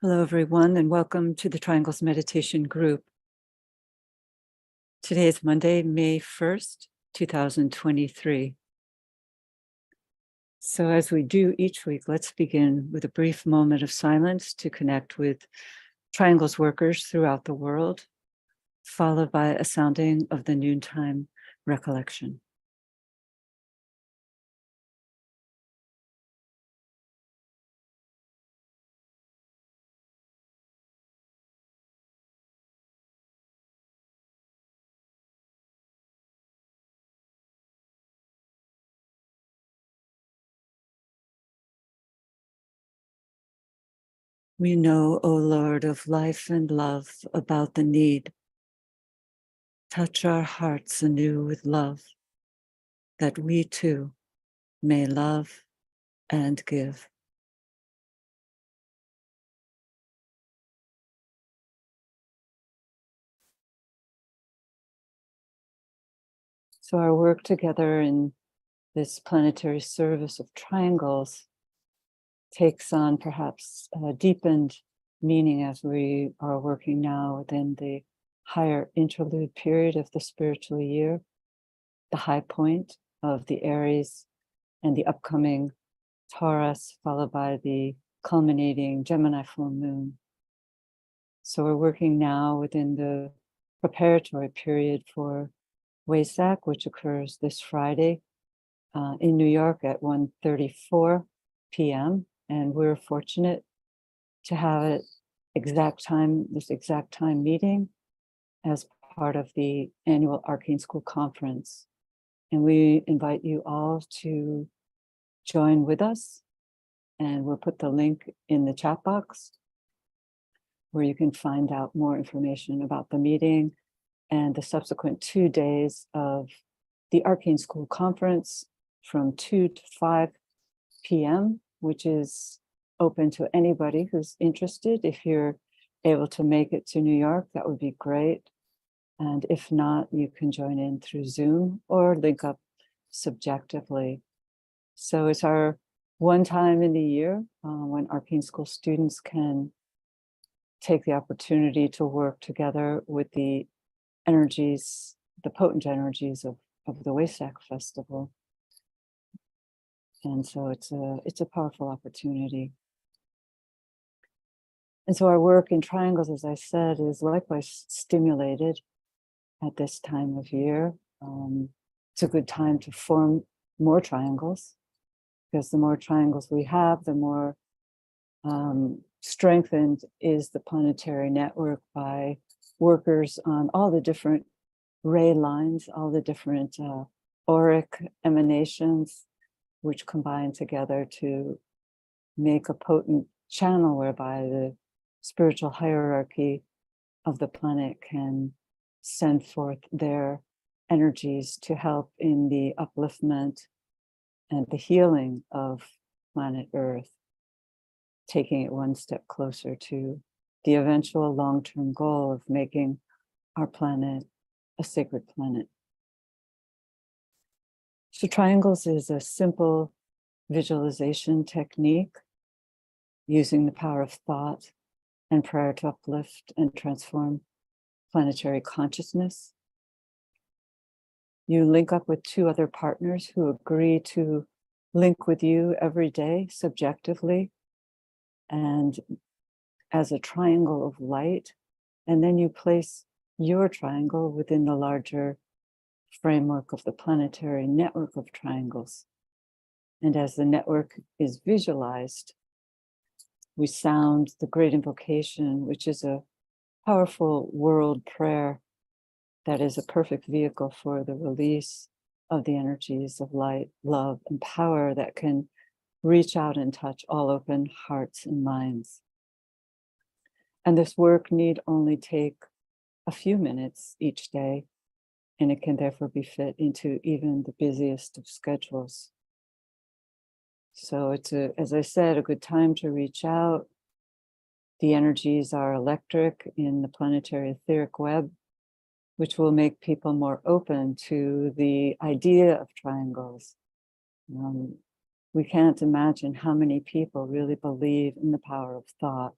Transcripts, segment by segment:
Hello, everyone, and welcome to the Triangles Meditation Group. Today is Monday, May 1st, 2023. So as we do each week, let's begin with a brief moment of silence to connect with Triangles workers throughout the world, followed by a sounding of the noontime recollection. We know, O Lord of life and love, about the need. Touch our hearts anew with love, that we too may love and give. So our work together in this planetary service of triangles takes on perhaps a deepened meaning as we are working now within the higher interlude period of the spiritual year, the high point of the Aries and the upcoming Taurus, followed by the culminating Gemini full moon. So we're working now within the preparatory period for Wesak, which occurs this Friday in New York at 1:34 p.m. And we're fortunate to have it this exact time meeting as part of the annual Arcane School Conference. And we invite you all to join with us. And we'll put the link in the chat box where you can find out more information about the meeting and the subsequent 2 days of the Arcane School Conference from 2 to 5 p.m., which is open to anybody who's interested. If you're able to make it to New York, that would be great. And if not, you can join in through Zoom or link up subjectively. So it's our one time in the year when Arcane School students can take the opportunity to work together with the energies, the potent energies of the Wesak Festival. And so it's a powerful opportunity. And so our work in triangles, as I said, is likewise stimulated at this time of year. It's a good time to form more triangles, because the more triangles we have, the more strengthened is the planetary network by workers on all the different ray lines, all the different auric emanations, which combine together to make a potent channel whereby the spiritual hierarchy of the planet can send forth their energies to help in the upliftment and the healing of planet Earth, taking it one step closer to the eventual long-term goal of making our planet a sacred planet. So triangles is a simple visualization technique using the power of thought and prayer to uplift and transform planetary consciousness. You link up with 2 other partners who agree to link with you every day subjectively and as a triangle of light. And then you place your triangle within the larger framework of the planetary network of triangles. And as the network is visualized, we sound the great invocation, which is a powerful world prayer that is a perfect vehicle for the release of the energies of light, love, and power that can reach out and touch all open hearts and minds. And this work need only take a few minutes each day, and it can therefore be fit into even the busiest of schedules. So it's, as I said, a good time to reach out. The energies are electric in the planetary etheric web, which will make people more open to the idea of triangles. We can't imagine how many people really believe in the power of thought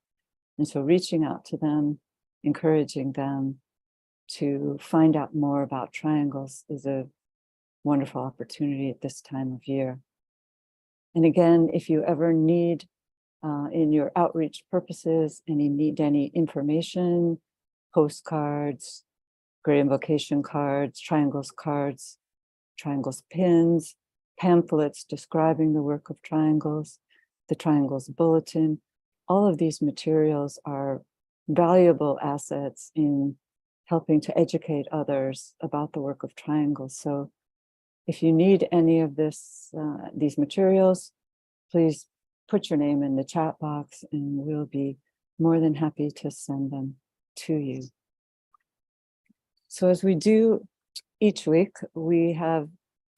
And so reaching out to them, encouraging them to find out more about triangles is a wonderful opportunity at this time of year. And again, if you ever need in your outreach purposes, need any information, postcards, great invocation cards, triangles pins, pamphlets describing the work of triangles, the triangles bulletin, all of these materials are valuable assets in helping to educate others about the work of triangles. So if you need any of these materials, please put your name in the chat box and we'll be more than happy to send them to you. So as we do each week, we have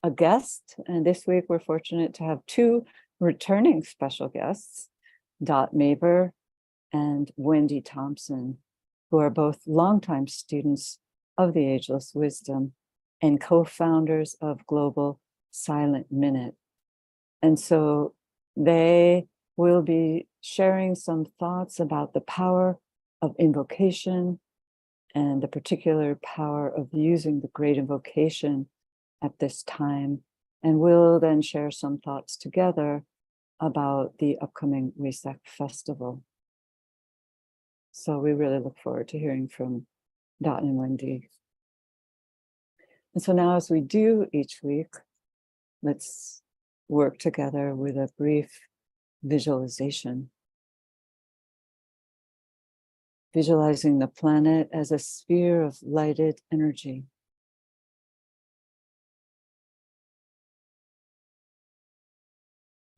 a guest, and this week we're fortunate to have two returning special guests, Dot Maber and Wendy Thompson, who are both longtime students of the Ageless Wisdom and co-founders of Global Silent Minute. And so they will be sharing some thoughts about the power of invocation and the particular power of using the great invocation at this time. And we'll then share some thoughts together about the upcoming Wesak Festival. So we really look forward to hearing from Dot and Wendy. And so now, as we do each week, let's work together with a brief visualization. Visualizing the planet as a sphere of lighted energy.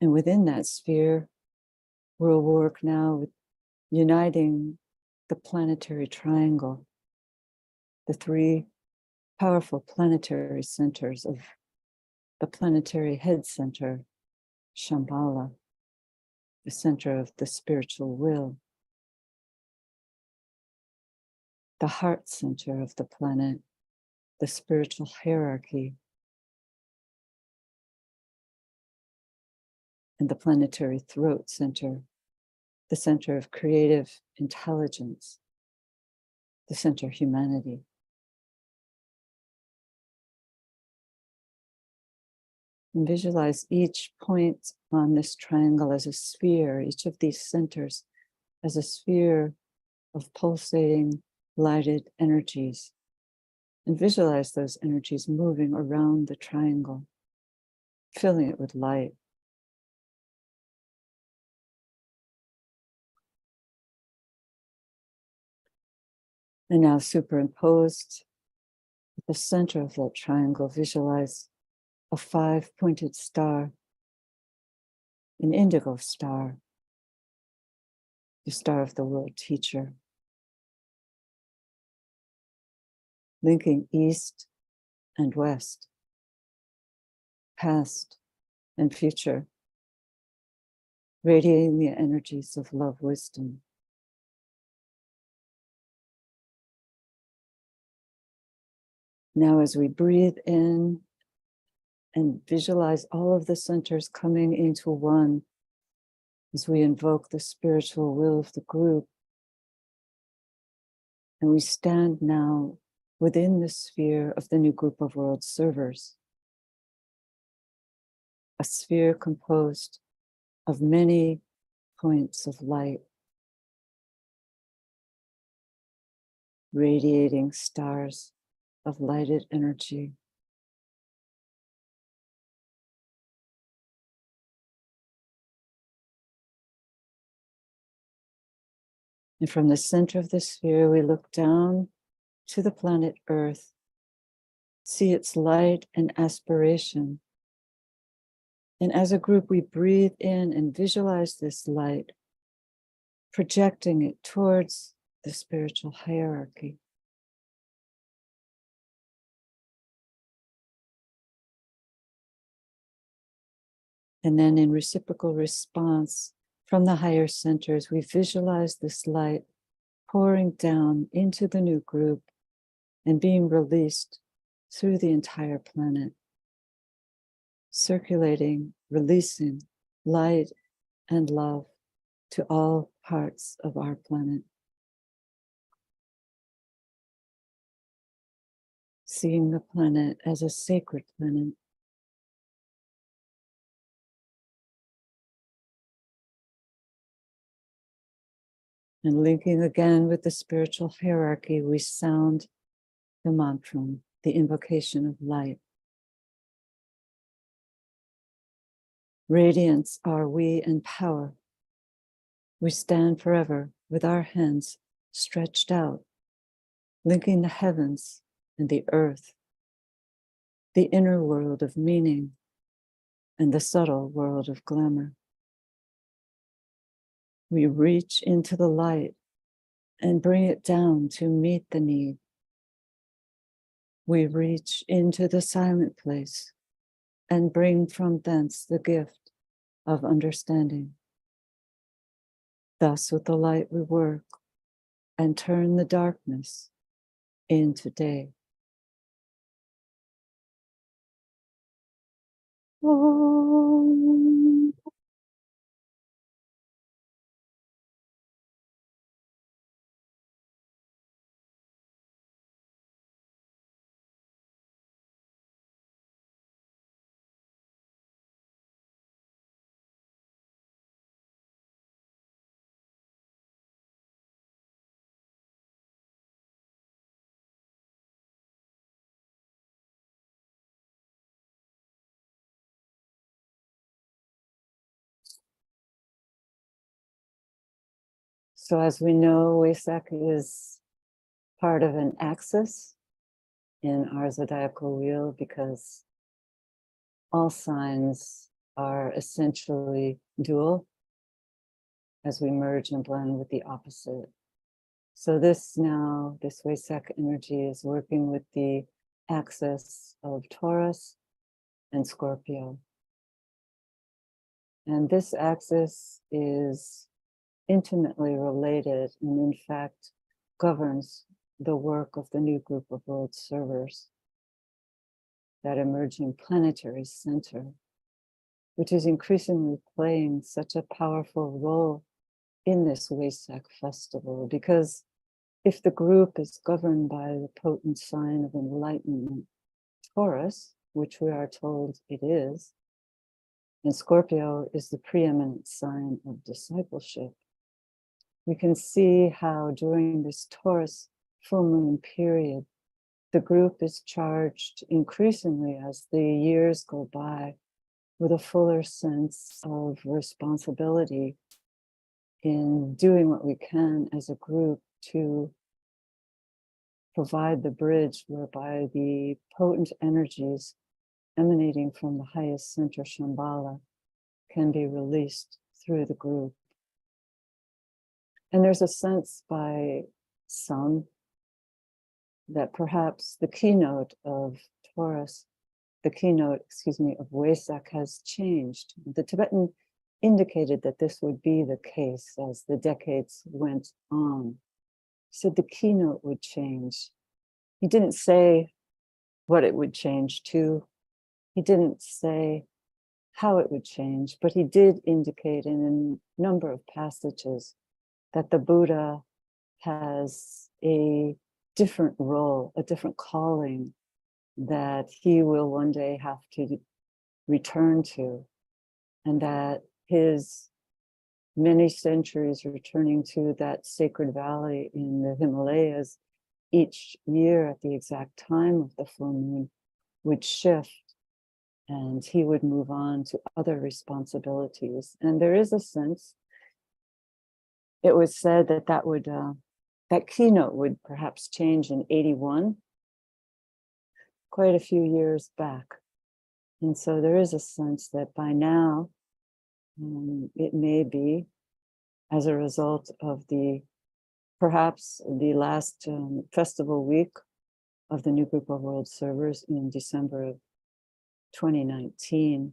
And within that sphere, we'll work now with uniting the planetary triangle, the three powerful planetary centers of the planetary head center, Shambhala, the center of the spiritual will, the heart center of the planet, the spiritual hierarchy, and the planetary throat center, the center of creative intelligence, the center of humanity. And visualize each point on this triangle as a sphere, each of these centers as a sphere of pulsating, lighted energies. And visualize those energies moving around the triangle, filling it with light. And now superimposed at the center of that triangle, visualize a 5-pointed star, an indigo star, the star of the world teacher, linking east and west, past and future, radiating the energies of love, wisdom. Now, as we breathe in and visualize all of the centers coming into one, as we invoke the spiritual will of the group, and we stand now within the sphere of the new group of world servers, a sphere composed of many points of light, radiating stars of lighted energy. And from the center of the sphere, we look down to the planet Earth, see its light and aspiration. And as a group, we breathe in and visualize this light, projecting it towards the spiritual hierarchy. And then in reciprocal response from the higher centers, we visualize this light pouring down into the new group and being released through the entire planet, circulating, releasing light and love to all parts of our planet. Seeing the planet as a sacred planet. And linking again with the spiritual hierarchy, we sound the mantra, the invocation of light. Radiance are we and power. We stand forever with our hands stretched out, linking the heavens and the earth, the inner world of meaning and the subtle world of glamour. We reach into the light and bring it down to meet the need. We reach into the silent place and bring from thence the gift of understanding. Thus with the light we work and turn the darkness into day. Om. So as we know, Wesak is part of an axis in our zodiacal wheel because all signs are essentially dual as we merge and blend with the opposite. So this Wesak energy is working with the axis of Taurus and Scorpio. And this axis is intimately related and in fact governs the work of the new group of world servers, that emerging planetary center, which is increasingly playing such a powerful role in this Wesak festival, because if the group is governed by the potent sign of enlightenment, Taurus, which we are told it is, and Scorpio is the preeminent sign of discipleship, we can see how during this Taurus full moon period, the group is charged increasingly as the years go by with a fuller sense of responsibility in doing what we can as a group to provide the bridge whereby the potent energies emanating from the highest center, Shambhala, can be released through the group. And there's a sense by some that perhaps the keynote of Taurus, of Wesak has changed. The Tibetan indicated that this would be the case as the decades went on. He said the keynote would change. He didn't say what it would change to. He didn't say how it would change, but he did indicate in a number of passages that the Buddha has a different role, a different calling that he will one day have to return to, and that his many centuries returning to that sacred valley in the Himalayas each year at the exact time of the full moon would shift, and he would move on to other responsibilities. And there is a sense, it was said that that keynote would perhaps change in 81, quite a few years back. And so there is a sense that by now, it may be as a result of perhaps the last festival week of the new group of world servers in December of 2019,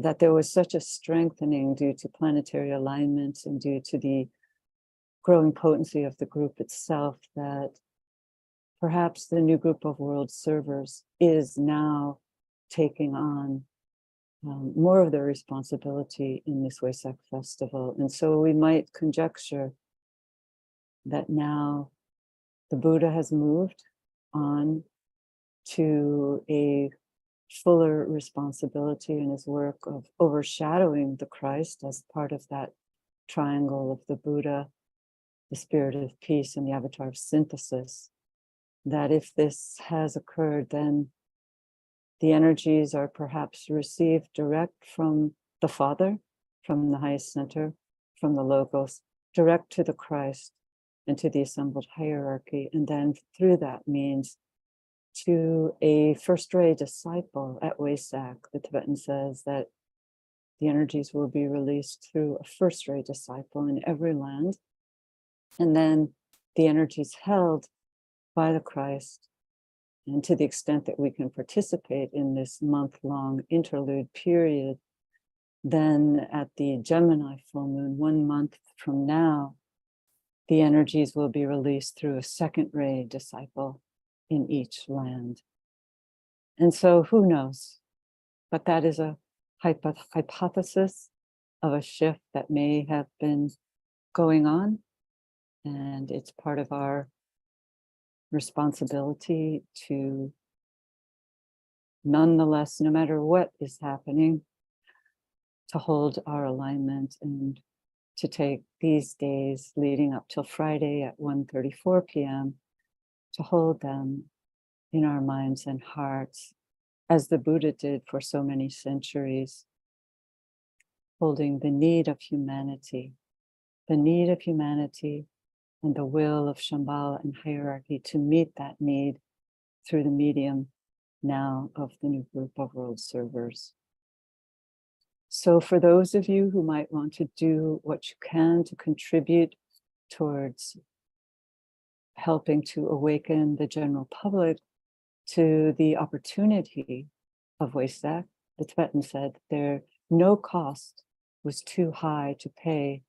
that there was such a strengthening due to planetary alignments and due to the growing potency of the group itself, that perhaps the new group of world servers is now taking on more of their responsibility in this Wesak festival. And so we might conjecture that now the Buddha has moved on to a fuller responsibility in his work of overshadowing the Christ as part of that triangle of the Buddha, the spirit of peace, and the avatar of synthesis. That if this has occurred, then the energies are perhaps received direct from the Father, from the highest center, from the Logos, direct to the Christ and to the assembled hierarchy. And then through that means to a first-ray disciple at Wesak. The Tibetan says that the energies will be released through a first-ray disciple in every land. And then the energies held by the Christ. And to the extent that we can participate in this month-long interlude period, then at the Gemini full moon, 1 month from now, the energies will be released through a second-ray disciple in each land. And so who knows? But that is a hypothesis of a shift that may have been going on. And it's part of our responsibility to, nonetheless, no matter what is happening, to hold our alignment and to take these days leading up till Friday at 1:34 p.m. to hold them in our minds and hearts, as the Buddha did for so many centuries, holding the need of humanity and the will of Shambhala and hierarchy to meet that need through the medium now of the new group of world servers. So for those of you who might want to do what you can to contribute towards helping to awaken the general public to the opportunity of Wesak, the Tibetan said no cost was too high to pay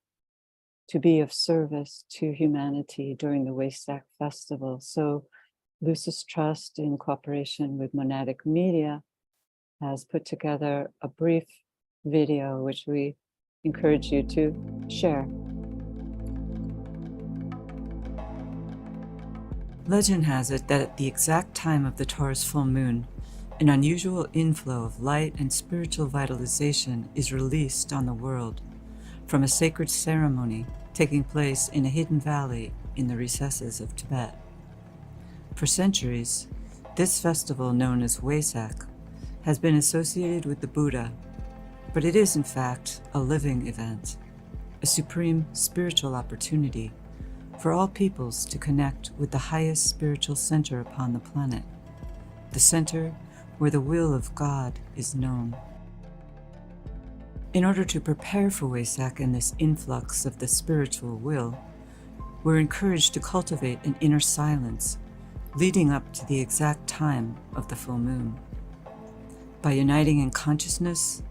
to be of service to humanity during the Wesak festival. So Lucis Trust, in cooperation with Monadic Media, has put together a brief video which we encourage you to share. Legend has it that at the exact time of the Taurus full moon, an unusual inflow of light and spiritual vitalization is released on the world from a sacred ceremony taking place in a hidden valley in the recesses of Tibet. For centuries, this festival, known as Wesak, has been associated with the Buddha, but it is in fact a living event, a supreme spiritual opportunity for all peoples to connect with the highest spiritual center upon the planet, the center where the will of God is known. In order to prepare for Wesak and this influx of the spiritual will, we're encouraged to cultivate an inner silence leading up to the exact time of the full moon. By uniting in consciousness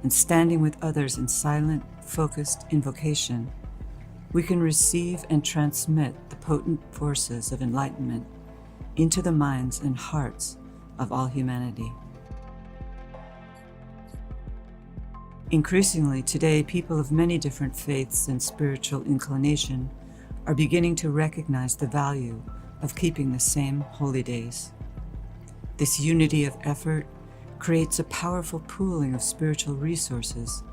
and standing with others in silent, focused invocation, we can receive and transmit the potent forces of enlightenment into the minds and hearts of all humanity. Increasingly today, people of many different faiths and spiritual inclination are beginning to recognize the value of keeping the same holy days. This unity of effort creates a powerful pooling of spiritual resources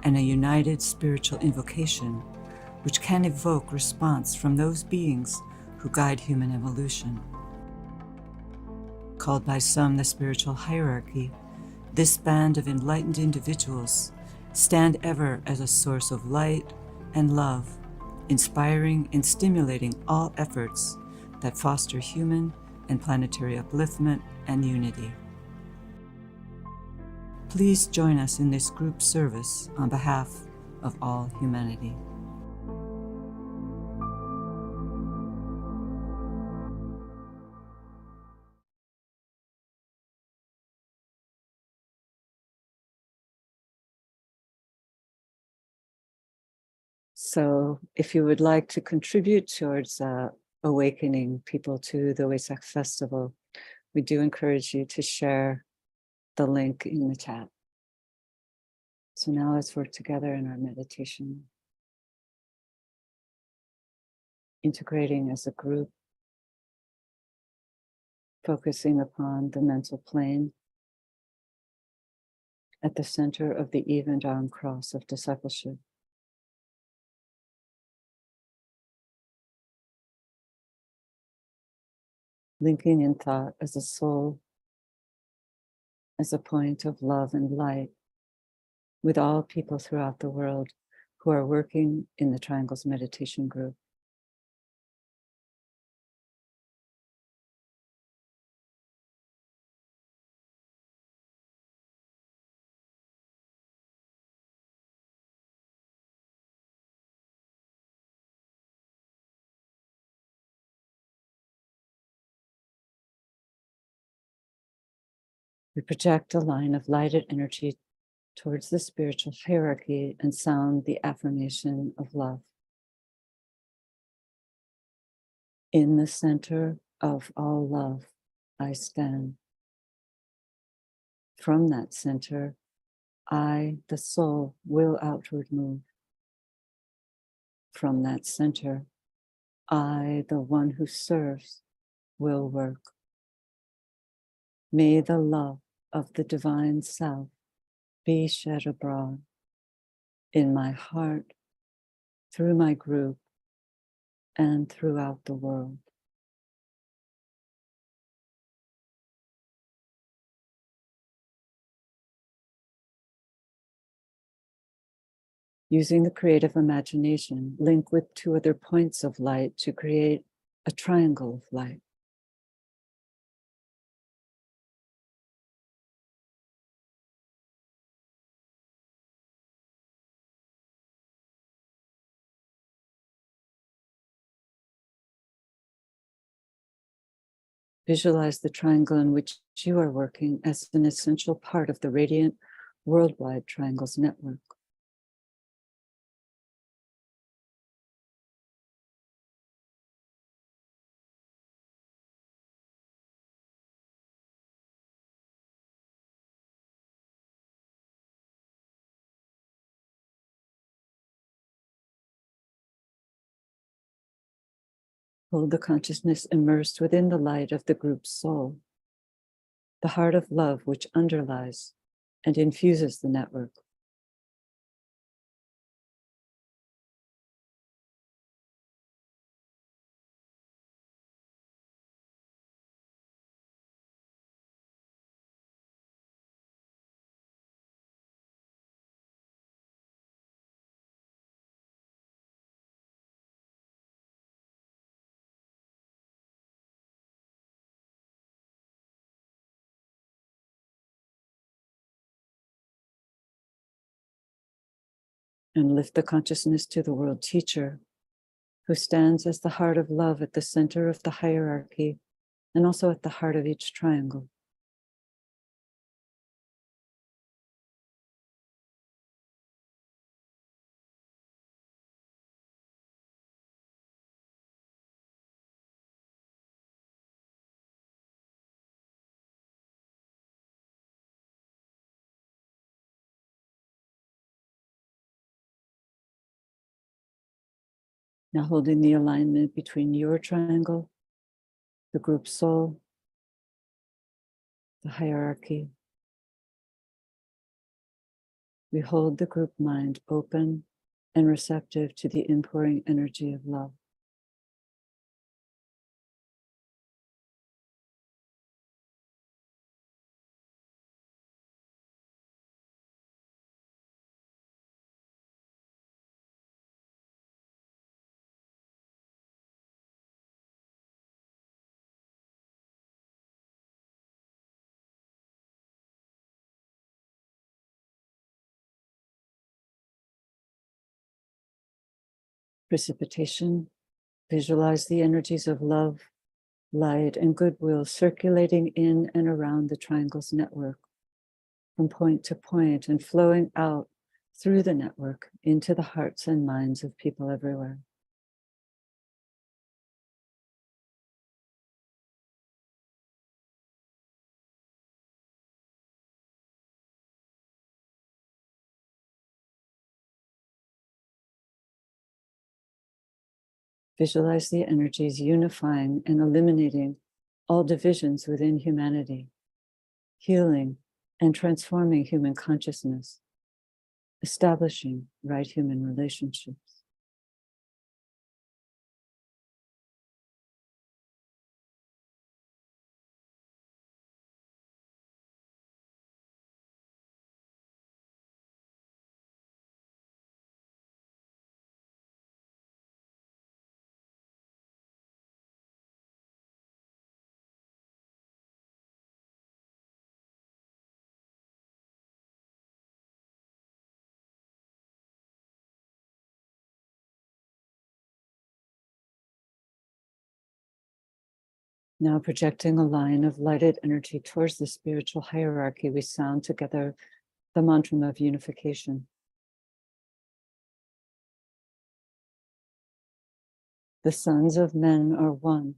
and a united spiritual invocation, which can evoke response from those beings who guide human evolution. Called by some the spiritual hierarchy, this band of enlightened individuals stand ever as a source of light and love, inspiring and stimulating all efforts that foster human and planetary upliftment and unity. Please join us in this group service on behalf of all humanity. So if you would like to contribute towards awakening people to the Wesak festival, we do encourage you to share the link in the chat. So now let's work together in our meditation, integrating as a group, focusing upon the mental plane at the center of the even arm cross of discipleship. Linking in thought as a soul, as a point of love and light with all people throughout the world who are working in the Triangles Meditation Group. We project a line of lighted energy towards the spiritual hierarchy and sound the affirmation of love. In the center of all love, I stand. From that center, I, the soul, will outward move. From that center, I, the one who serves, will work. May the love of the divine self be shed abroad in my heart, through my group, and throughout the world. Using the creative imagination, link with two other points of light to create a triangle of light. Visualize the triangle in which you are working as an essential part of the radiant worldwide triangles network. Hold the consciousness immersed within the light of the group's soul, the heart of love which underlies and infuses the network. And lift the consciousness to the world teacher, who stands as the heart of love at the center of the hierarchy and also at the heart of each triangle. Now holding the alignment between your triangle, the group soul, the hierarchy, we hold the group mind open and receptive to the inpouring energy of love. Precipitation, visualize the energies of love, light, and goodwill circulating in and around the triangle's network, from point to point and flowing out through the network into the hearts and minds of people everywhere. Visualize the energies unifying and eliminating all divisions within humanity, healing and transforming human consciousness, establishing right human relationships. Now projecting a line of lighted energy towards the spiritual hierarchy, we sound together the mantra of unification. The sons of men are one,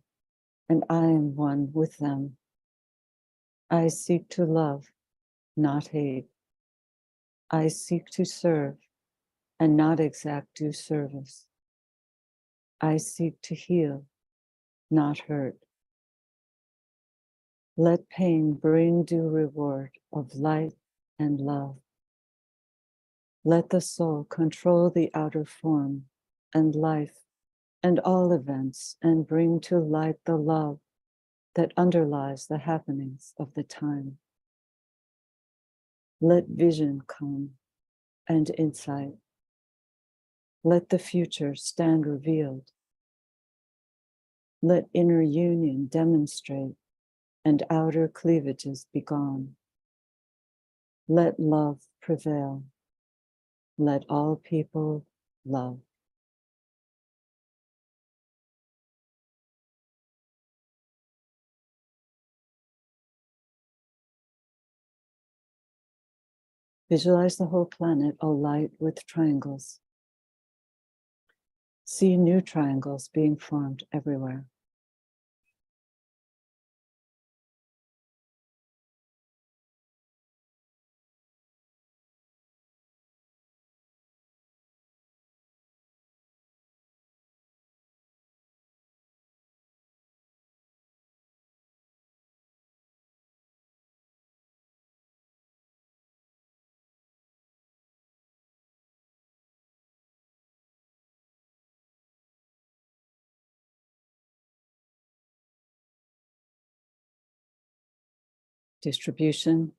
and I am one with them. I seek to love, not hate. I seek to serve and not exact due service. I seek to heal, not hurt. Let pain bring due reward of light and love. Let the soul control the outer form and life and all events and bring to light the love that underlies the happenings of the time. Let vision come and insight. Let the future stand revealed. Let inner union demonstrate and outer cleavages be gone. Let love prevail. Let all people love. Visualize the whole planet alight with triangles. See new triangles being formed everywhere. Distribution,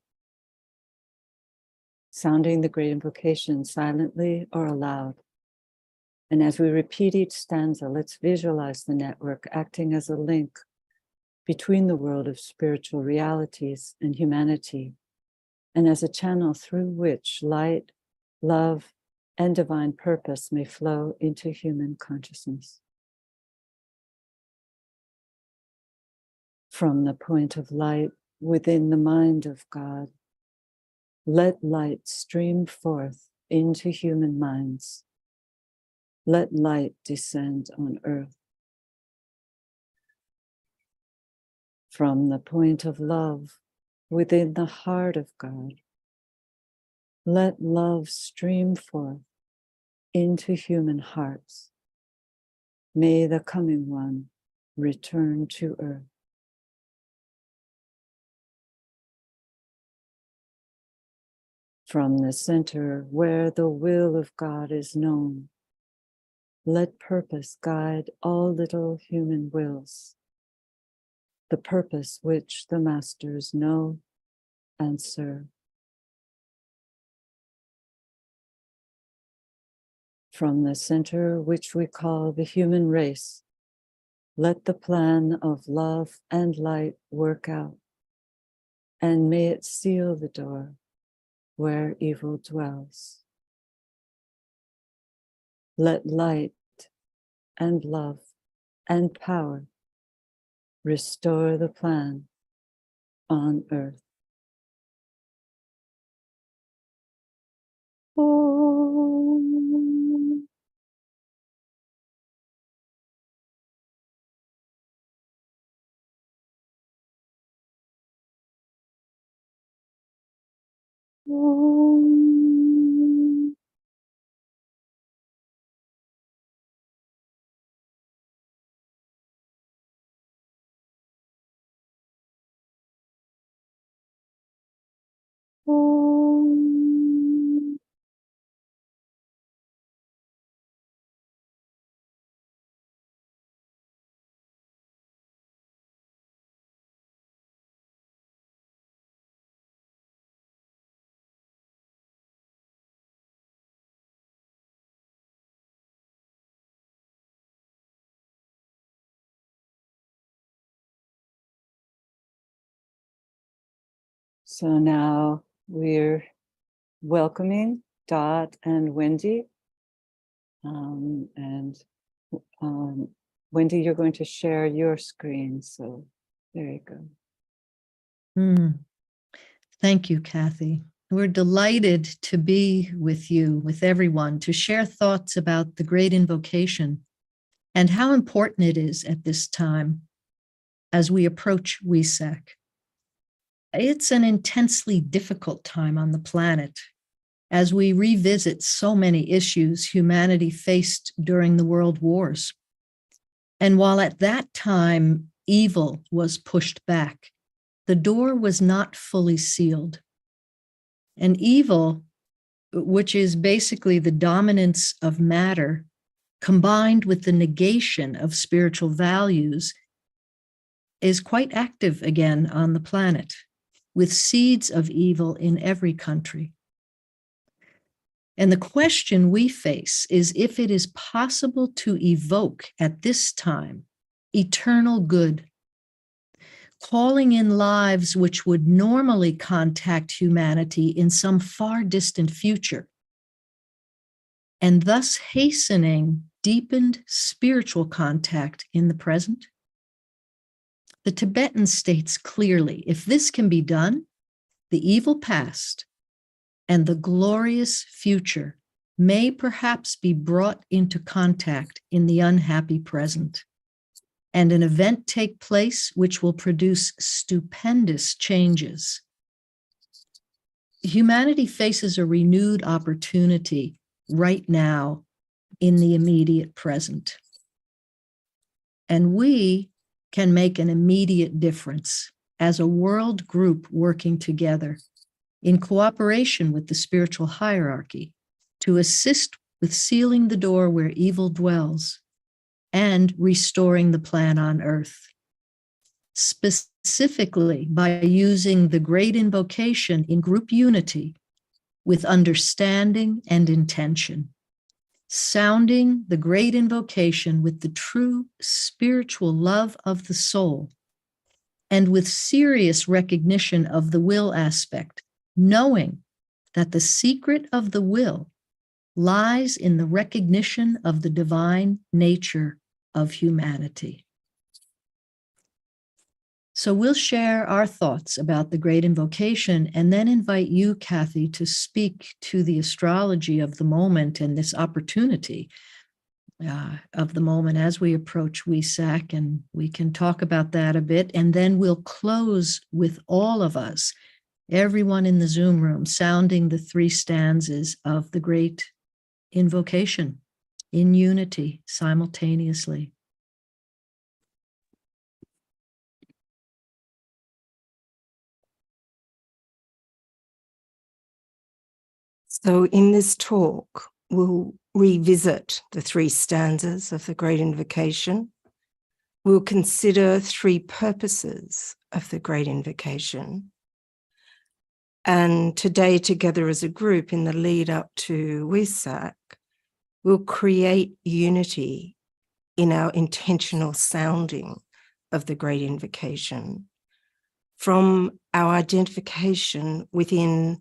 sounding the great invocation silently or aloud. And as we repeat each stanza, let's visualize the network acting as a link between the world of spiritual realities and humanity, and as a channel through which light, love, and divine purpose may flow into human consciousness. From the point of light within the mind of God, let light stream forth into human minds. Let light descend on earth. From the point of love within the heart of God, let love stream forth into human hearts. May the coming one return to earth. From the center where the will of God is known, let purpose guide all little human wills, the purpose which the masters know and serve. From the center which we call the human race, let the plan of love and light work out, and may it seal the door where evil dwells. Let light and love and power restore the plan on earth. Om. Om. So now we're welcoming Dot and Wendy. Wendy, you're going to share your screen. So there you go. Thank you, Kathy. We're delighted to be with you, with everyone, to share thoughts about the great invocation and how important it is at this time as we approach Wesak. It's an intensely difficult time on the planet as we revisit so many issues humanity faced during the world wars. And while at that time evil was pushed back, the door was not fully sealed. And evil, which is basically the dominance of matter, combined with the negation of spiritual values, is quite active again on the planet, with seeds of evil in every country. And the question we face is if it is possible to evoke at this time eternal good, calling in lives which would normally contact humanity in some far distant future, and thus hastening deepened spiritual contact in the present. The Tibetan states clearly, if this can be done, the evil past and the glorious future may perhaps be brought into contact in the unhappy present, and an event take place which will produce stupendous changes. Humanity faces a renewed opportunity right now in the immediate present. And we can make an immediate difference as a world group working together in cooperation with the spiritual hierarchy to assist with sealing the door where evil dwells and restoring the plan on earth. Specifically by using the great invocation in group unity with understanding and intention, sounding the great invocation with the true spiritual love of the soul, and with serious recognition of the will aspect, knowing that the secret of the will lies in the recognition of the divine nature of humanity. So we'll share our thoughts about the great invocation and then invite you, Kathy, to speak to the astrology of the moment and this opportunity of the moment as we approach Wesak, and we can talk about that a bit. And then we'll close with all of us, everyone in the Zoom room, sounding the 3 stanzas of the great invocation in unity simultaneously. So in this talk, we'll revisit the 3 stanzas of the Great Invocation. We'll consider 3 purposes of the Great Invocation. And today, together as a group in the lead up to Wesak, we'll create unity in our intentional sounding of the Great Invocation from our identification within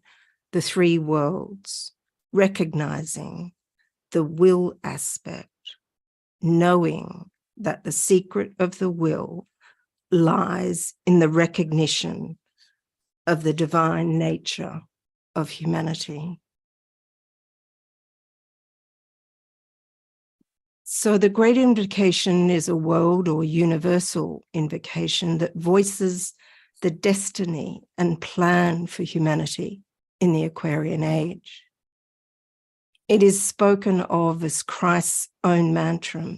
the 3 worlds, recognizing the will aspect, knowing that the secret of the will lies in the recognition of the divine nature of humanity. So the Great Invocation is a world or universal invocation that voices the destiny and plan for humanity in the Aquarian age. It is spoken of as Christ's own mantra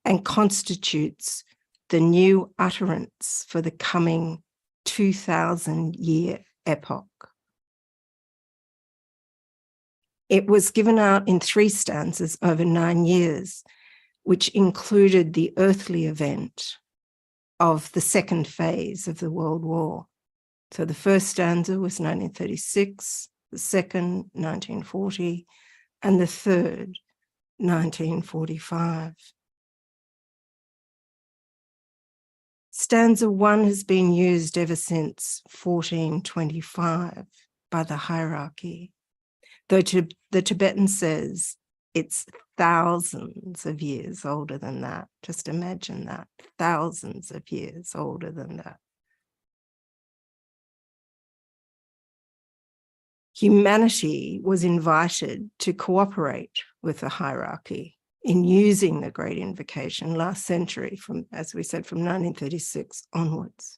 and constitutes the new utterance for the coming 2000-year epoch. It was given out in 3 stanzas over 9 years, which included the earthly event of the second phase of the World War. So the first stanza was 1936, the second, 1940, and the third, 1945. Stanza 1 has been used ever since 1425 by the hierarchy, though the Tibetan says it's thousands of years older than that. Just imagine that, thousands of years older than that. Humanity was invited to cooperate with the hierarchy in using the Great Invocation last century, from, as we said, from 1936 onwards.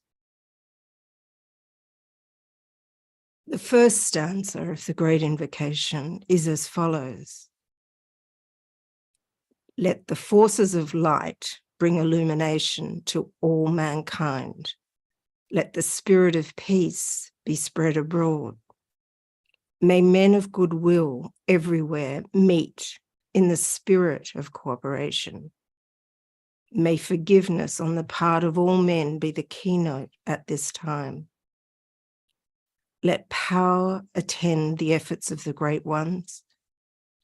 The first stanza of the Great Invocation is as follows. Let the forces of light bring illumination to all mankind. Let the spirit of peace be spread abroad. May men of goodwill everywhere meet in the spirit of cooperation. May forgiveness on the part of all men be the keynote at this time. Let power attend the efforts of the great ones.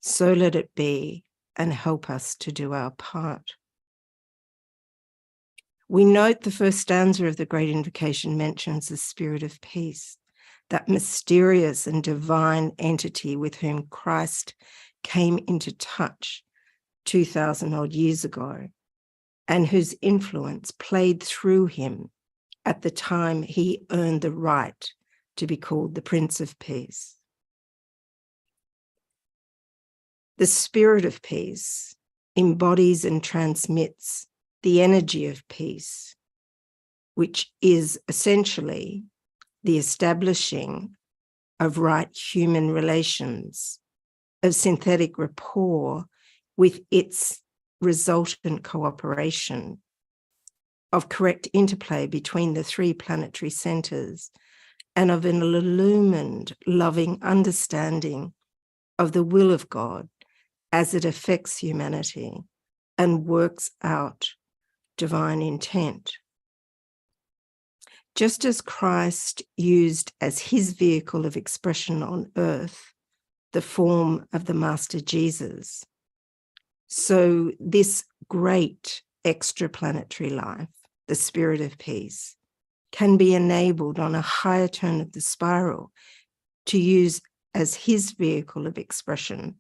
So let it be, and help us to do our part. We note the first stanza of the Great Invocation mentions the spirit of peace, that mysterious and divine entity with whom Christ came into touch 2,000 odd years ago, and whose influence played through him at the time he earned the right to be called the Prince of Peace. The spirit of peace embodies and transmits the energy of peace, which is essentially the establishing of right human relations, of synthetic rapport with its resultant cooperation, of correct interplay between the three planetary centers, and of an illumined, loving understanding of the will of God as it affects humanity and works out divine intent. Just as Christ used as his vehicle of expression on earth the form of the Master Jesus, so this great extraplanetary life, the spirit of peace, can be enabled on a higher turn of the spiral to use as his vehicle of expression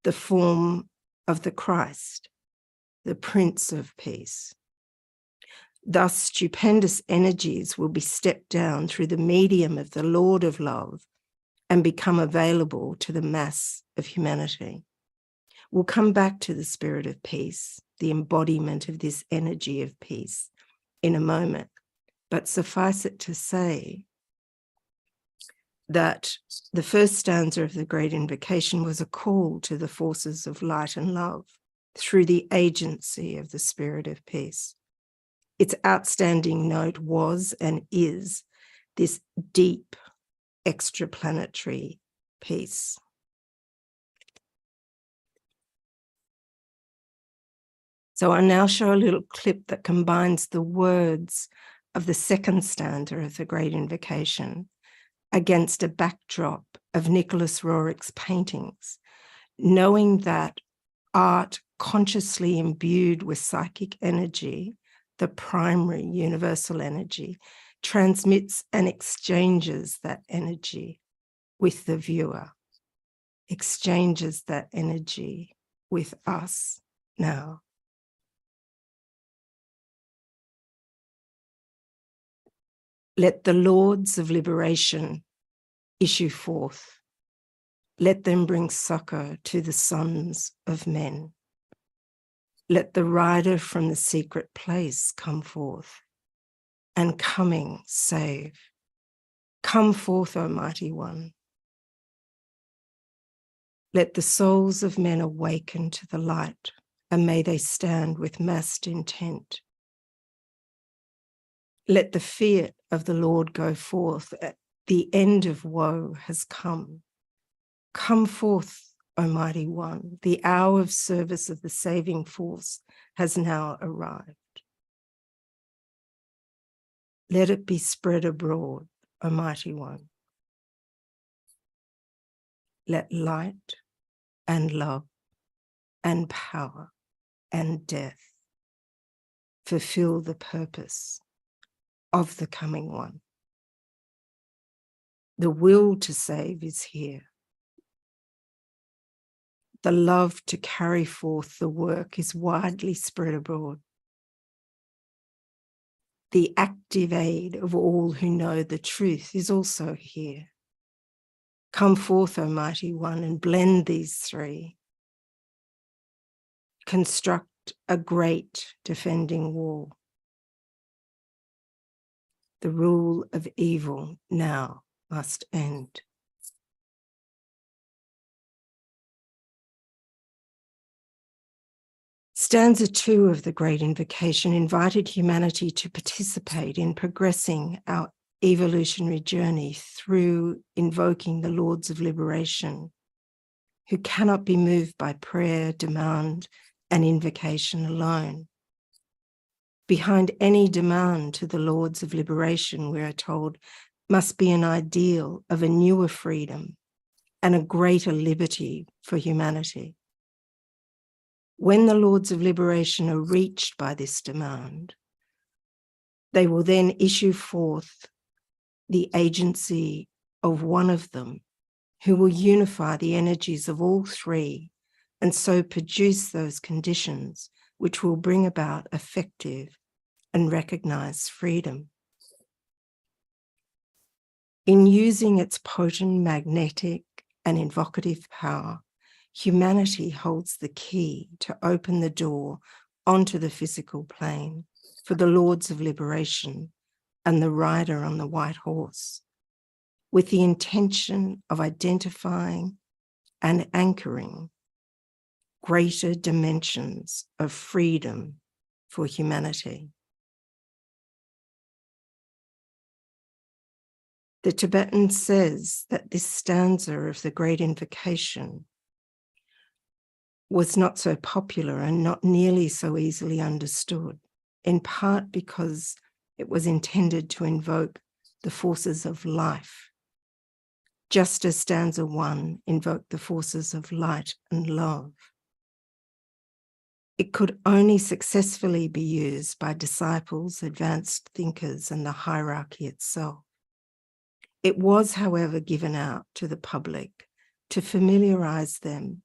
the form of the Christ, the Prince of Peace. Thus, stupendous energies will be stepped down through the medium of the Lord of Love and become available to the mass of humanity. We'll come back to the spirit of peace, the embodiment of this energy of peace, in a moment. But suffice it to say that the first stanza of the Great Invocation was a call to the forces of light and love through the agency of the spirit of peace. Its outstanding note was and is this deep extraplanetary peace. So I'll now show a little clip that combines the words of the second stanza of the Great Invocation against a backdrop of Nicholas Rorick's paintings, knowing that art consciously imbued with psychic energy, the primary universal energy, transmits and exchanges that energy with the viewer, exchanges that energy with us now. Let the lords of liberation issue forth. Let them bring succor to the sons of men. Let the rider from the secret place come forth, and coming save. Come forth, O mighty one. Let the souls of men awaken to the light, and may they stand with massed intent. Let the fiat of the Lord go forth. The end of woe has come. Come forth, O mighty one. The hour of service of the saving force has now arrived. Let it be spread abroad, O mighty one. Let light and love and power and death fulfill the purpose of the coming one. The will to save is here. The love to carry forth the work is widely spread abroad. The active aid of all who know the truth is also here. Come forth, O mighty one, and blend these three. Construct a great defending wall. The rule of evil now must end. Stanza 2 of the Great Invocation invited humanity to participate in progressing our evolutionary journey through invoking the Lords of Liberation, who cannot be moved by prayer, demand, and invocation alone. Behind any demand to the Lords of Liberation, we are told, must be an ideal of a newer freedom and a greater liberty for humanity. When the Lords of Liberation are reached by this demand, they will then issue forth the agency of one of them, who will unify the energies of all three and so produce those conditions which will bring about effective and recognized freedom. In using its potent magnetic and invocative power, humanity holds the key to open the door onto the physical plane for the Lords of Liberation and the rider on the white horse, with the intention of identifying and anchoring greater dimensions of freedom for humanity. The Tibetan says that this stanza of the Great Invocation was not so popular and not nearly so easily understood, in part because it was intended to invoke the forces of life, just as stanza 1 invoked the forces of light and love. It could only successfully be used by disciples, advanced thinkers, and the hierarchy itself. It was, however, given out to the public to familiarize them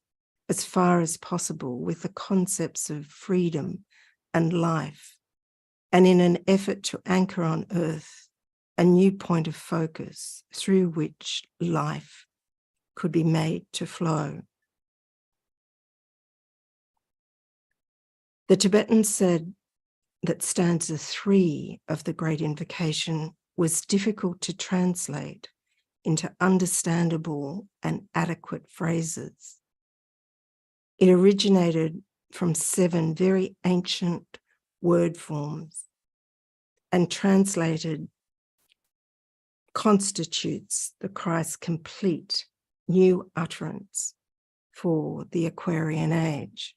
as far as possible with the concepts of freedom and life, and in an effort to anchor on earth a new point of focus through which life could be made to flow. The Tibetans said that stanza 3 of the Great Invocation was difficult to translate into understandable and adequate phrases. It originated from 7 very ancient word forms and translated constitutes the Christ's complete new utterance for the Aquarian age.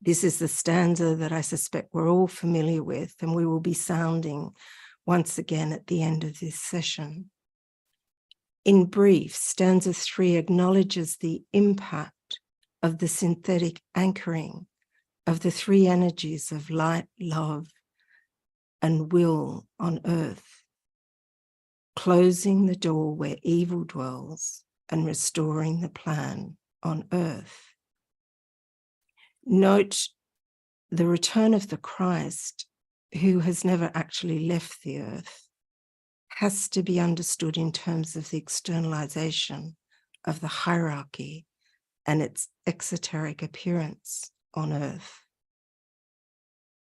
This is the stanza that I suspect we're all familiar with, and we will be sounding once again at the end of this session. In brief, stanza 3 acknowledges the impact of the synthetic anchoring of the 3 energies of light, love, and will on earth, closing the door where evil dwells and restoring the plan on earth. Note the return of the Christ, who has never actually left the earth, has to be understood in terms of the externalization of the hierarchy and its exoteric appearance on earth.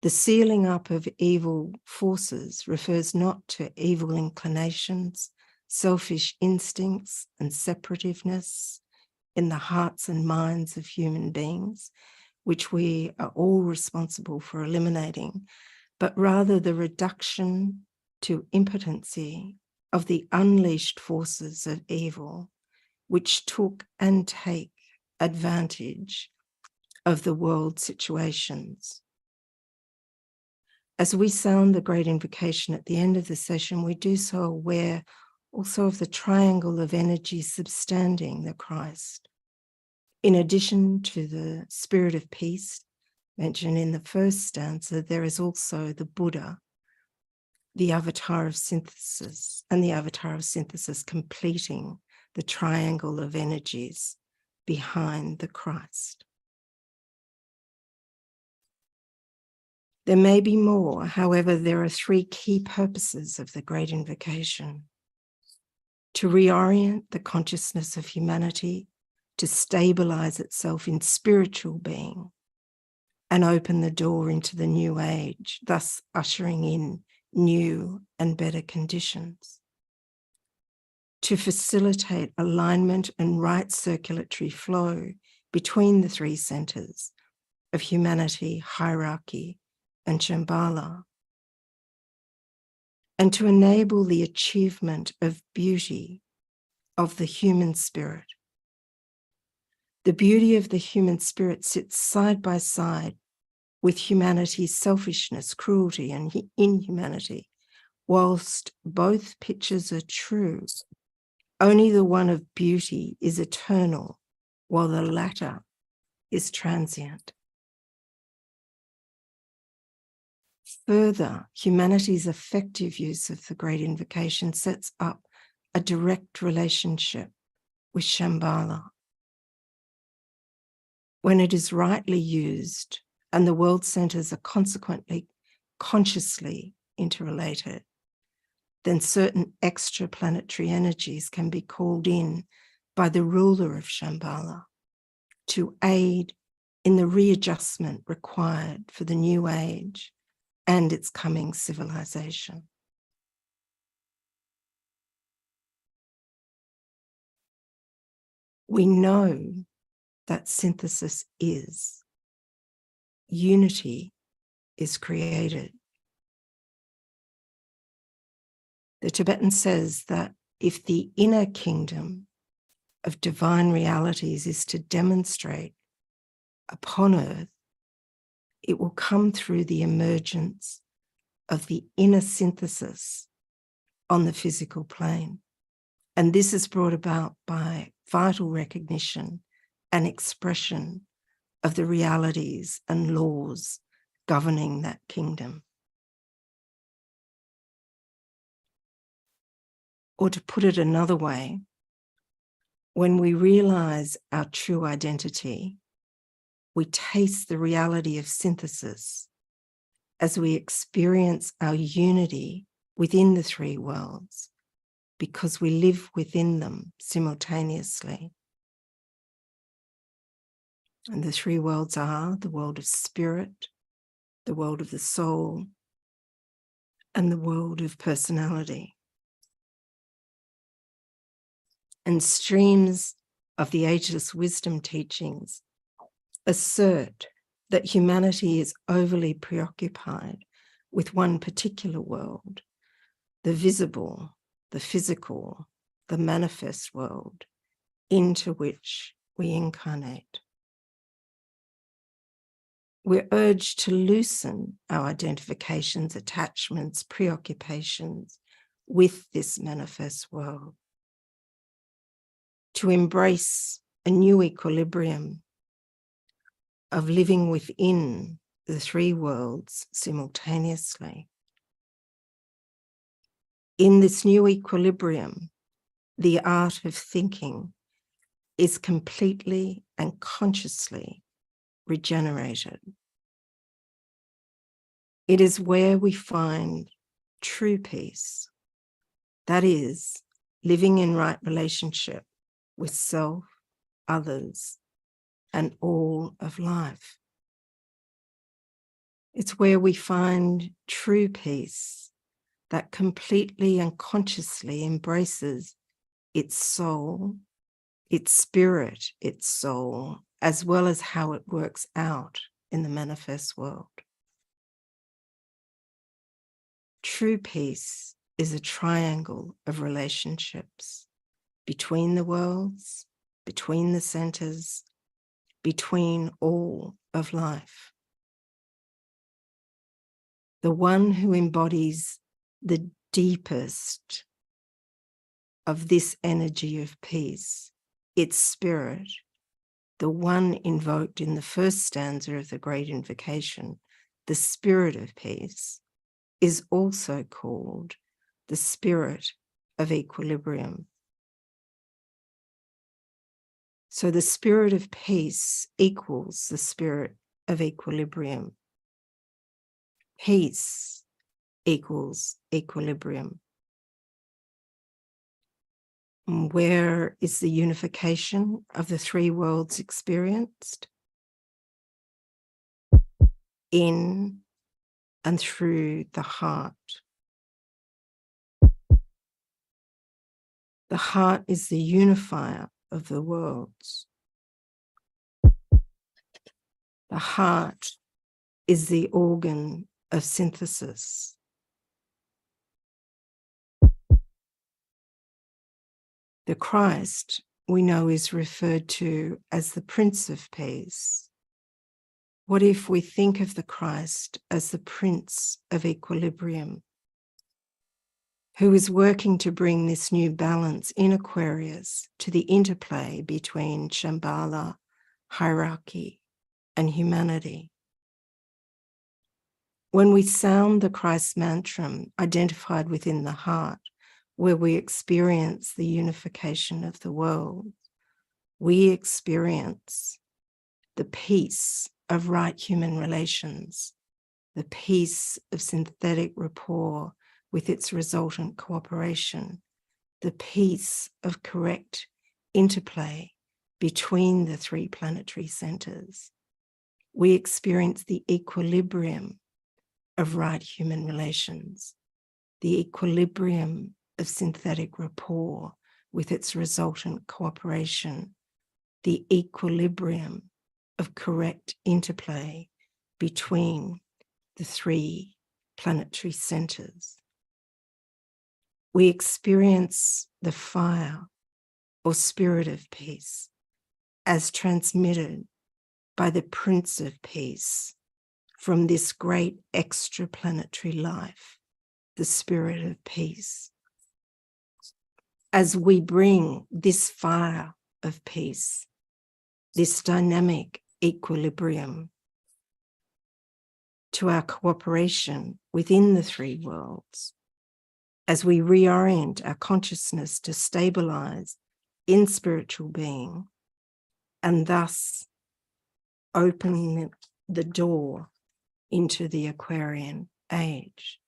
The sealing up of evil forces refers not to evil inclinations, selfish instincts, and separativeness in the hearts and minds of human beings, which we are all responsible for eliminating, but rather the reduction to impotency of the unleashed forces of evil, which took and take advantage of the world situations. As we sound the Great Invocation at the end of the session, we do so aware also of the triangle of energy substanding the Christ. In addition to the spirit of peace mentioned in the first stanza, there is also the Buddha, the avatar of synthesis, and the avatar of synthesis completing the triangle of energies behind the Christ. There may be more, however, there are three key purposes of the Great Invocation: to reorient the consciousness of humanity, to stabilize itself in spiritual being, and open the door into the new age, thus ushering in new and better conditions; to facilitate alignment and right circulatory flow between the three centers of humanity, hierarchy, and Shambhala, and to enable the achievement of beauty of the human spirit. The beauty of the human spirit sits side by side with humanity's selfishness, cruelty, and inhumanity. Whilst both pictures are true, only the one of beauty is eternal, while the latter is transient. Further, humanity's effective use of the Great Invocation sets up a direct relationship with Shambhala. When it is rightly used and the world centers are consequently consciously interrelated, then certain extra planetary energies can be called in by the ruler of Shambhala to aid in the readjustment required for the new age and its coming civilization. We know that synthesis is. Unity is created. The Tibetan says that if the inner kingdom of divine realities is to demonstrate upon earth, it will come through the emergence of the inner synthesis on the physical plane. And this is brought about by vital recognition and expression of the realities and laws governing that kingdom. Or to put it another way, when we realize our true identity, we taste the reality of synthesis as we experience our unity within the three worlds, because we live within them simultaneously. And the three worlds are the world of spirit, the world of the soul, and the world of personality. And streams of the ageless wisdom teachings assert that humanity is overly preoccupied with one particular world, the visible, the physical, the manifest world into which we incarnate. We're urged to loosen our identifications, attachments, preoccupations with this manifest world, to embrace a new equilibrium of living within the three worlds simultaneously. In this new equilibrium, the art of thinking is completely and consciously regenerated. It is where we find true peace, that is, living in right relationship with self, others, and all of life. It's where we find true peace that completely and consciously embraces its soul, its spirit, its soul, as well as how it works out in the manifest world. True peace is a triangle of relationships between the worlds, between the centers, between all of life. The one who embodies the deepest of this energy of peace, its spirit, the one invoked in the first stanza of the Great Invocation, the spirit of peace, is also called the spirit of equilibrium. So the spirit of peace equals the spirit of equilibrium. Peace equals equilibrium. And where is the unification of the three worlds experienced? In and through the heart. The heart is the unifier of the worlds. The heart is the organ of synthesis. The Christ we know is referred to as the Prince of Peace. What if we think of the Christ as the Prince of Equilibrium, who is working to bring this new balance in Aquarius to the interplay between Shambhala, hierarchy, and humanity? When we sound the Christ mantra identified within the heart, where we experience the unification of the world, we experience the peace of right human relations, the peace of synthetic rapport with its resultant cooperation, the peace of correct interplay between the three planetary centers. We experience the equilibrium of right human relations, the equilibrium of synthetic rapport with its resultant cooperation, the equilibrium of correct interplay between the three planetary centers. We experience the fire or spirit of peace as transmitted by the Prince of Peace from this great extraplanetary life, the spirit of peace. As we bring this fire of peace, this dynamic equilibrium to our cooperation within the three worlds, as we reorient our consciousness to stabilize in spiritual being and thus open the door into the Aquarian age,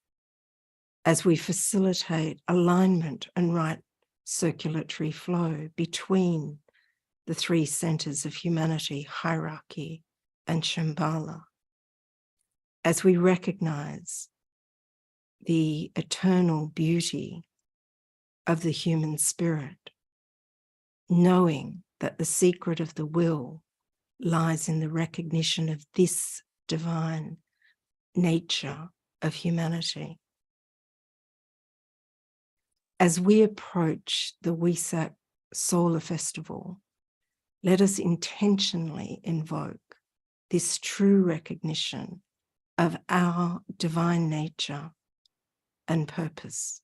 as we facilitate alignment and right circulatory flow between the three centers of humanity, hierarchy, and Shambhala, as we recognize the eternal beauty of the human spirit, knowing that the secret of the will lies in the recognition of this divine nature of humanity. As we approach the Wesak Solar Festival, let us intentionally invoke this true recognition of our divine nature and purpose.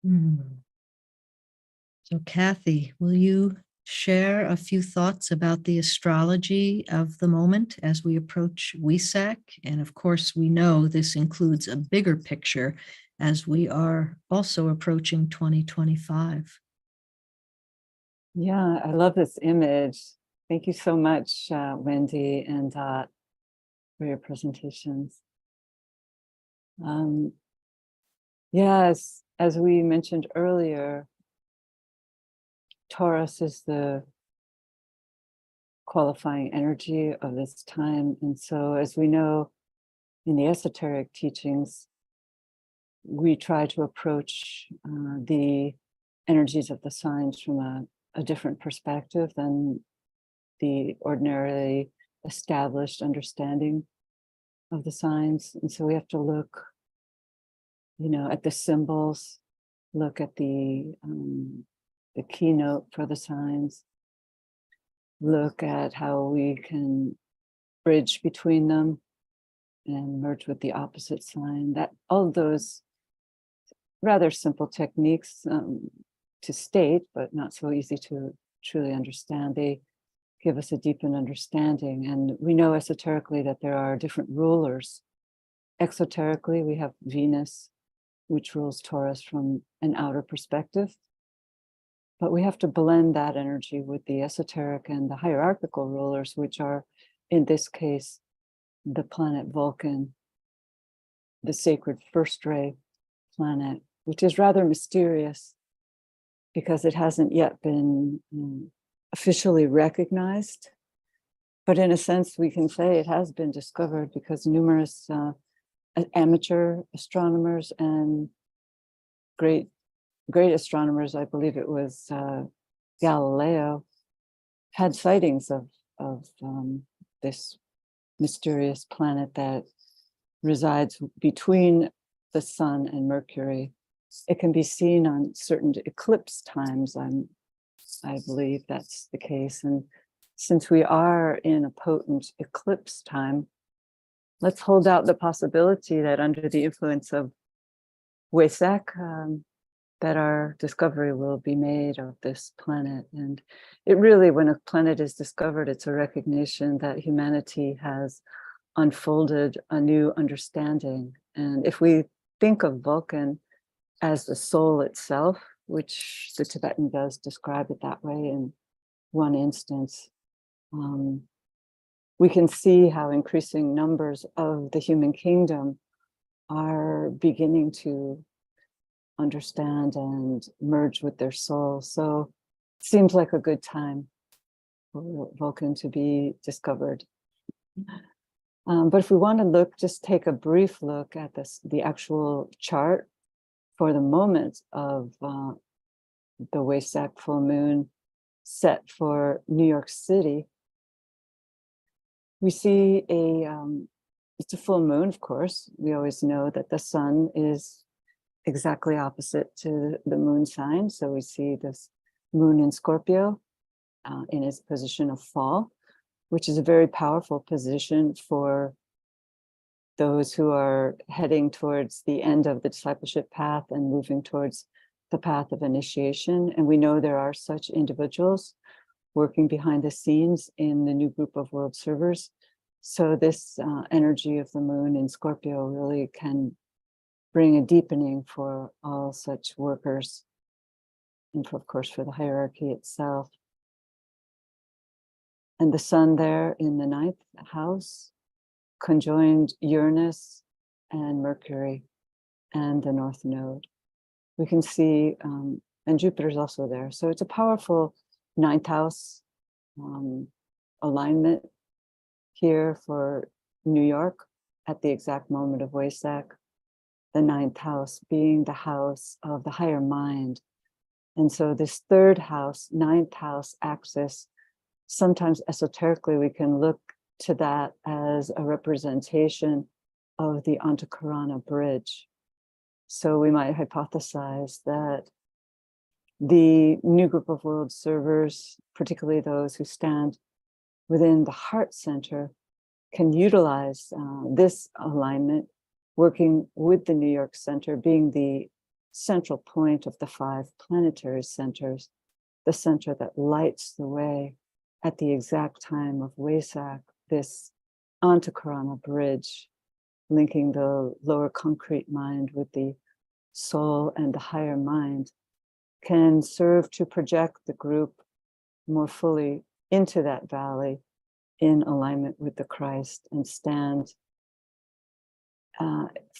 So, Kathy, will you share a few thoughts about the astrology of the moment as we approach Wesak? And of course, we know this includes a bigger picture as we are also approaching 2025. Yeah, I love this image. Thank you so much, Wendy and Dot, for your presentations. Yes, as we mentioned earlier, Taurus is the qualifying energy of this time. And so, as we know in the esoteric teachings, we try to approach the energies of the signs from a different perspective than the ordinarily established understanding of the signs. And so we have to look, at the symbols, look at the keynote for the signs, look at how we can bridge between them and merge with the opposite sign. That all of those rather simple techniques to state, but not so easy to truly understand. They give us a deepened understanding. And we know esoterically that there are different rulers. Exoterically, we have Venus, which rules Taurus from an outer perspective. But we have to blend that energy with the esoteric and the hierarchical rulers, which are, in this case, the planet Vulcan, the sacred first ray planet, which is rather mysterious because it hasn't yet been officially recognized. But in a sense, we can say it has been discovered because numerous amateur astronomers and great astronomers, I believe it was Galileo, had sightings of this mysterious planet that resides between the sun and Mercury. It can be seen on certain eclipse times. I believe that's the case. And since we are in a potent eclipse time, let's hold out the possibility that under the influence of Wesak, that our discovery will be made of this planet. And it really, when a planet is discovered, it's a recognition that humanity has unfolded a new understanding. And if we think of Vulcan as the soul itself, which the Tibetan does describe it that way in one instance, we can see how increasing numbers of the human kingdom are beginning to understand and merge with their soul. So it seems like a good time for Vulcan to be discovered. But if we want to just take a brief look at the actual chart for the moment of the Wesak full moon set for New York City, we see it's a full moon, of course. We always know that the sun is exactly opposite to the moon sign. So we see this moon in Scorpio in its position of fall, which is a very powerful position for those who are heading towards the end of the discipleship path and moving towards the path of initiation. And we know there are such individuals working behind the scenes in the new group of world servers. So this energy of the moon in Scorpio really can bring a deepening for all such workers, and of course for the hierarchy itself. And the sun there in the 9th house conjoined Uranus and Mercury and the North Node. We can see, and Jupiter's also there. So it's a powerful 9th house alignment here for New York at the exact moment of Wesak. The 9th house being the house of the higher mind. And so this 3rd house, 9th house axis, sometimes esoterically we can look to that as a representation of the Antakarana bridge. So we might hypothesize that the new group of world servers, particularly those who stand within the heart center, can utilize this alignment, working with the New York Center, being the central point of the 5 planetary centers, the center that lights the way at the exact time of Wesak, this Antakarana bridge, linking the lower concrete mind with the soul and the higher mind, can serve to project the group more fully into that valley in alignment with the Christ and stand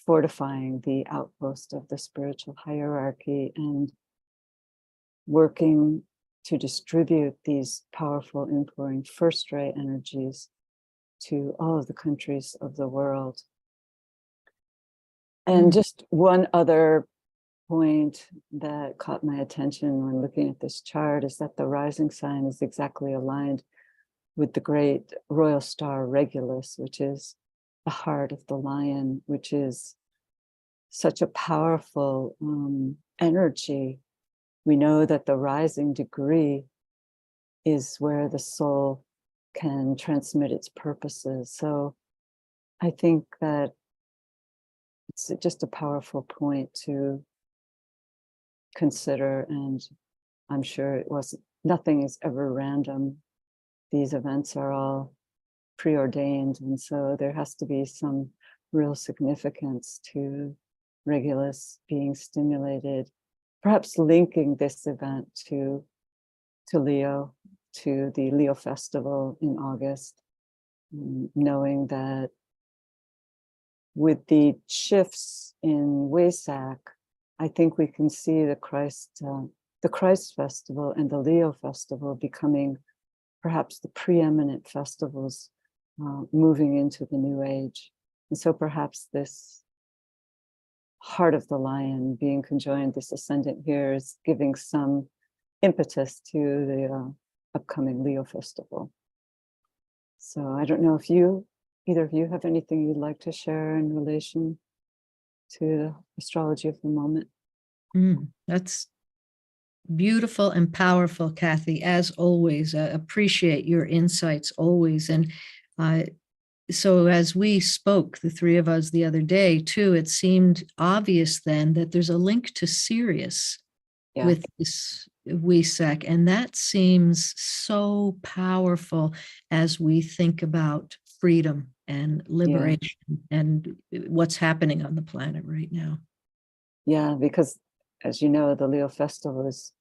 fortifying the outpost of the spiritual hierarchy and working to distribute these powerful, imploring first ray energies to all of the countries of the world. And just one other point that caught my attention when looking at this chart is that the rising sign is exactly aligned with the great royal star Regulus, which is the heart of the lion, which is such a powerful energy. We know that the rising degree is where the soul can transmit its purposes. So I think that it's just a powerful point to consider, and I'm sure nothing is ever random. these events are all preordained, and so there has to be some real significance to Regulus being stimulated, perhaps linking this event to Leo, to the Leo festival in August, knowing that with the shifts in Wesak, I think we can see the Christ festival and the Leo festival becoming perhaps the preeminent festivals moving into the new age. And so perhaps this heart of the lion being conjoined, this ascendant here, is giving some impetus to the upcoming Leo festival. So I don't know if either of you have anything you'd like to share in relation to the astrology of the moment. That's beautiful and powerful, Kathy, as always. Appreciate your insights always. And so as we spoke, the three of us the other day too, it seemed obvious then that there's a link to Sirius with this Wesak, and that seems so powerful as we think about freedom and liberation and what's happening on the planet right now. Yeah, because as you know, the Leo festival is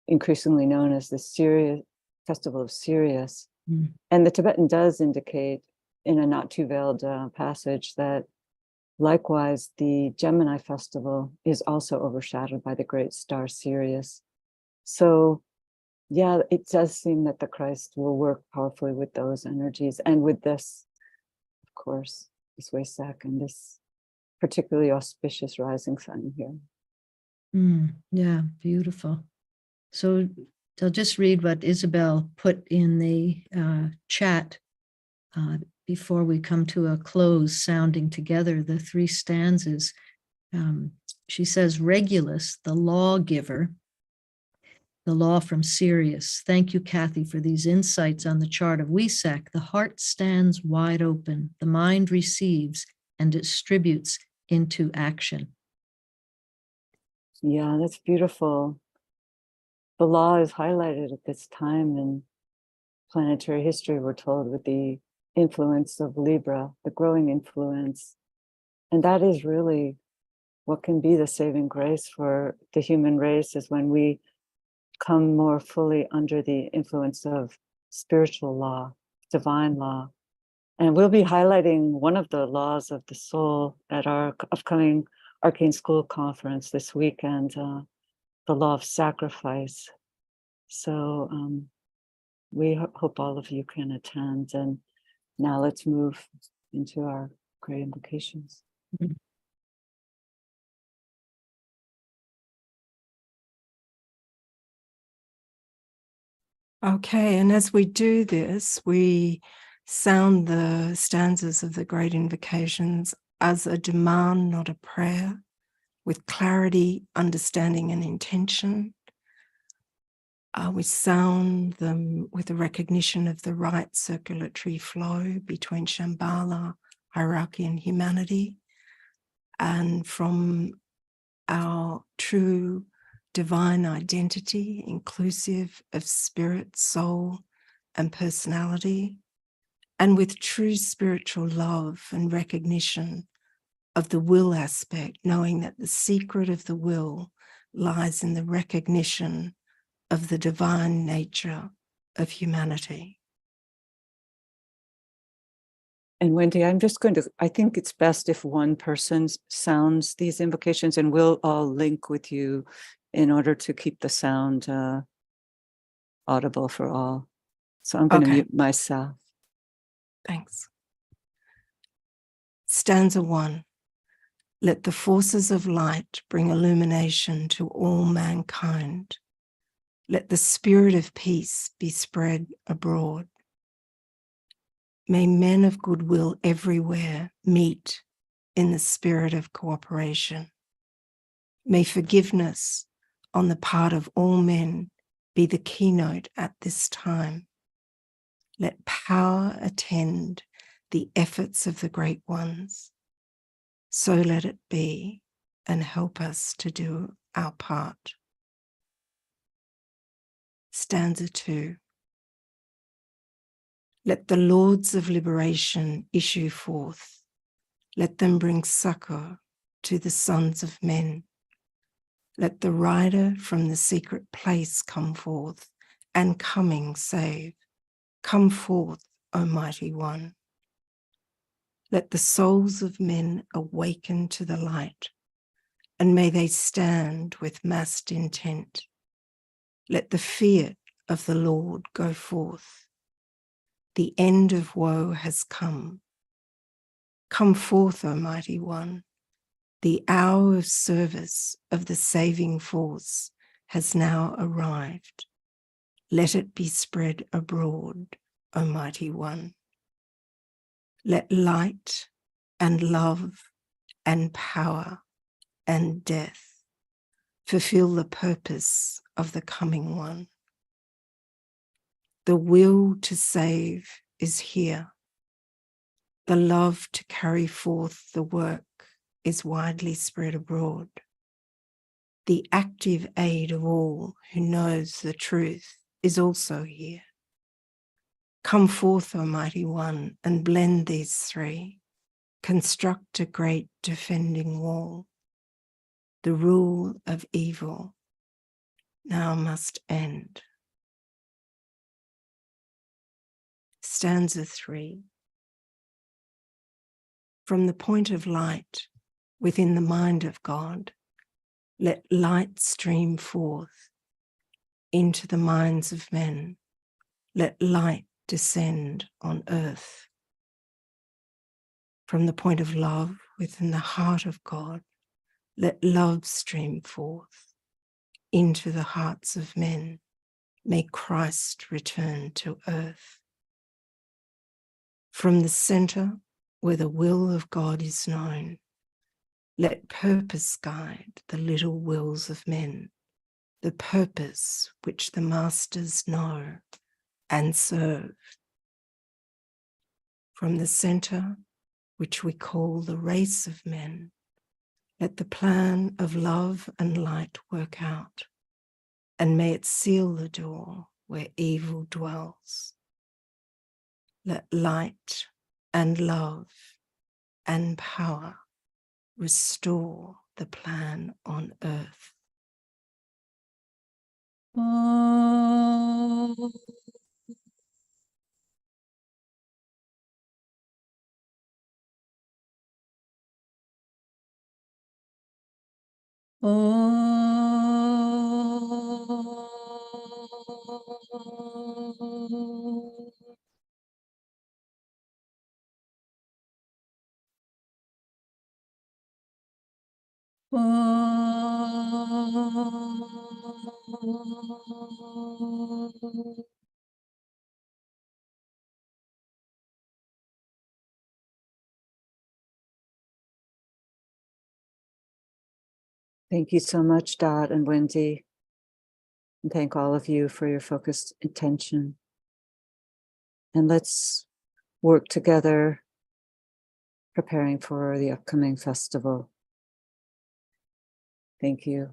increasingly known as the Sirius festival of Sirius. And the Tibetan does indicate in a not too veiled passage that likewise the Gemini festival is also overshadowed by the great star Sirius. So yeah, it does seem that the Christ will work powerfully with those energies, and with this, of course, this Wesak and this particularly auspicious rising sun here. Yeah, beautiful. So I'll just read what Isabel put in the chat before we come to a close, sounding together the three stanzas. She says, Regulus, the lawgiver, the law from Sirius. Thank you, Kathy, for these insights on the chart of Wesak. The heart stands wide open. The mind receives and distributes into action. Yeah, that's beautiful. The law is highlighted at this time in planetary history, we're told, with the influence of Libra, the growing influence. And that is really what can be the saving grace for the human race, is when we come more fully under the influence of spiritual law, divine law. And we'll be highlighting one of the laws of the soul at our upcoming Arcane School conference this weekend, the law of sacrifice. So we hope all of you can attend. And now let's move into our great invocations. Okay, and as we do this, we sound the stanzas of the great invocations as a demand, not a prayer, with clarity, understanding, and intention. We sound them with a recognition of the right circulatory flow between Shambhala, hierarchy, and humanity, and from our true divine identity, inclusive of spirit, soul, and personality, and with true spiritual love and recognition of the will aspect, knowing that the secret of the will lies in the recognition of the divine nature of humanity. And Wendy, I think it's best if one person sounds these invocations, and we'll all link with you in order to keep the sound audible for all. So I'm going to mute myself. Thanks. Stanza 1. Let the forces of light bring illumination to all mankind. Let the spirit of peace be spread abroad. May men of goodwill everywhere meet in the spirit of cooperation. May forgiveness on the part of all men be the keynote at this time. Let power attend the efforts of the great ones. So let it be, and help us to do our part. Stanza 2. Let the Lords of Liberation issue forth. Let them bring succor to the sons of men. Let the rider from the secret place come forth, and coming save. Come forth, O mighty one. Let the souls of men awaken to the light, and may they stand with massed intent. Let the fiat of the Lord go forth. The end of woe has come. Come forth, O mighty one. The hour of service of the saving force has now arrived. Let it be spread abroad, O mighty one. Let light and love and power and death fulfill the purpose of the coming one. The will to save is here. The love to carry forth the work is widely spread abroad. The active aid of all who knows the truth is also here. Come forth, O mighty one, and blend these three. Construct a great defending wall. The rule of evil now must end. Stanza 3. From the point of light within the mind of God, let light stream forth into the minds of men. Let light descend on earth. From the point of love within the heart of God, let love stream forth into the hearts of men. May Christ return to earth. From the center where the will of God is known, let purpose guide the little wills of men, the purpose which the masters know and serve. From the center which we call the race of men, let the plan of love and light work out, and may it seal the door where evil dwells. Let light and love and power restore the plan on earth. Oh. Thank you so much, Dot and Wendy. And thank all of you for your focused attention. And let's work together preparing for the upcoming festival. Thank you.